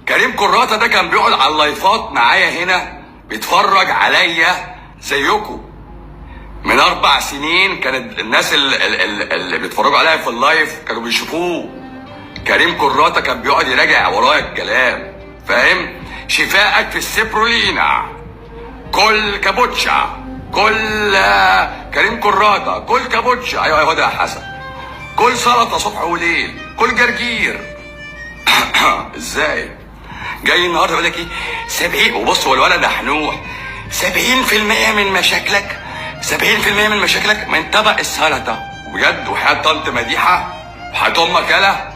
كريم كراته ده كان بيقعد على اللايفات معايا هنا بيتفرج عليا زيكم. من 4 سنين كانت الناس اللي بيتفرجوا عليا في اللايف كانوا بيشوفوه. كريم كراته كان بيقعد يراجع ورايا الكلام، فاهم؟ شفاءك في السيبرولينا، كل كابوتشا، كل كريم كراته، كل كابوتشا. ايوه هو ده يا حسن. كل سلطه صبح وليل، كل جرجير. ازاي؟ جاي النهارده يقول لك ايه؟ 70. وبص هو الولد نحنوح. 70% من مشاكلك، 70% من مشاكلك من طبق السلطه. بجد وحياة طنط مديحه وحياة امك يالا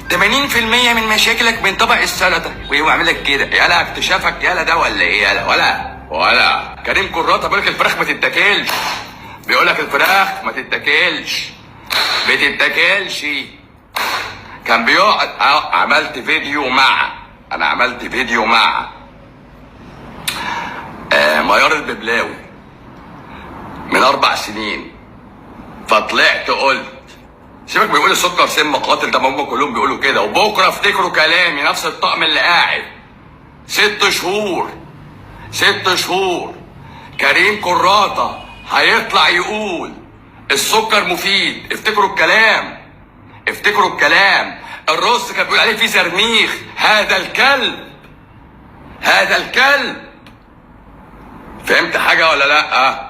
80% من مشاكلك من طبق السلطه. ويقوم عامل لك كده. يالا اكتشافك يالا ده ولا ايه يالا؟ ولا كريم كراته بيقول لك الفراخ ما تتاكلش. بيقول لك الفراخ ما تتاكلش، بتتاكلش. كان بيقعد. عملت فيديو مع ميار الببلاوي من 4 سنين. فطلعت قلت سيبك بيقول السكر سم قاتل، ده هم كلهم بيقولوا كده. وبكره افتكروا كلامي، نفس الطقم اللي قاعد 6 شهور كريم كراته هيطلع يقول السكر مفيد. افتكروا الكلام. الرز كان بيقول عليه فيه زرميخ. هذا الكلب. فهمت حاجه ولا لا؟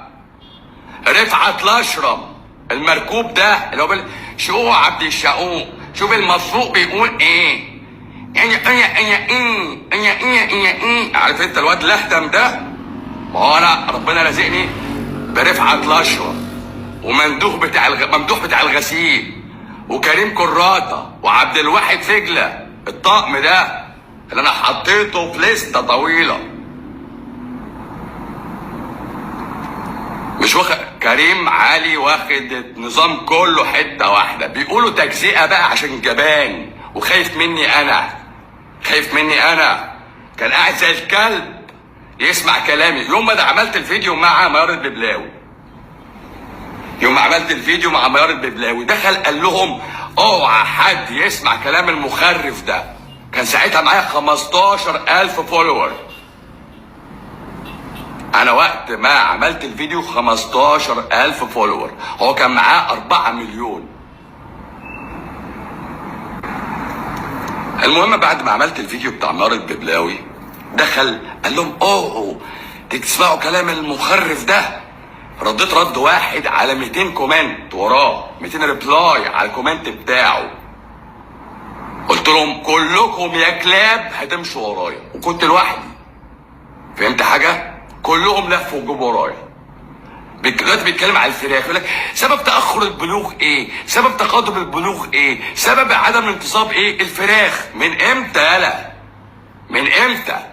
رفعت الاشرم المركوب ده اللي هو شقوق عبد الشقوق. شوف المسروق بيقول ايه؟ عارف انت الواد الاهتم ده؟ ما هو انا ربنا رزقني برفعت الاشرم وممدوح بتاع الغسيل وكريم كراته وعبد الواحد فجله. الطقم ده اللي انا حطيته في لسته طويله. مش واخد كريم علي، واخد النظام كله حته واحده. بيقولوا تجزئه بقى عشان جبان وخايف مني انا. كان قاعد زي الكلب يسمع كلامي. يوم ما عملت الفيديو مع ميار الببلاوي دخل قال لهم اوعى حد يسمع كلام المخرف ده. كان ساعتها معايا 15,000 فولور. انا وقت ما عملت الفيديو 15,000 فولور، هو كان معاه 4 مليون. المهم بعد ما عملت الفيديو بتاع ميار الببلاوي دخل قال لهم اوه تسمعوا كلام المخرف ده. رديت رد واحد على 200 كومنت وراه، 200 ريبلاي على الكومنت بتاعه. قلت لهم كلكم يا كلاب هتمشوا ورايا، وكنت لوحدي. فهمت حاجه؟ كلهم لفوا وجابوا ورايا. دلوقتي بيتكلم على الفراخ يقول لك سبب تاخر البلوغ ايه؟ سبب تقادم البلوغ ايه؟ سبب عدم الانتصاب ايه؟ الفراخ. من امتى يالا؟ من امتى؟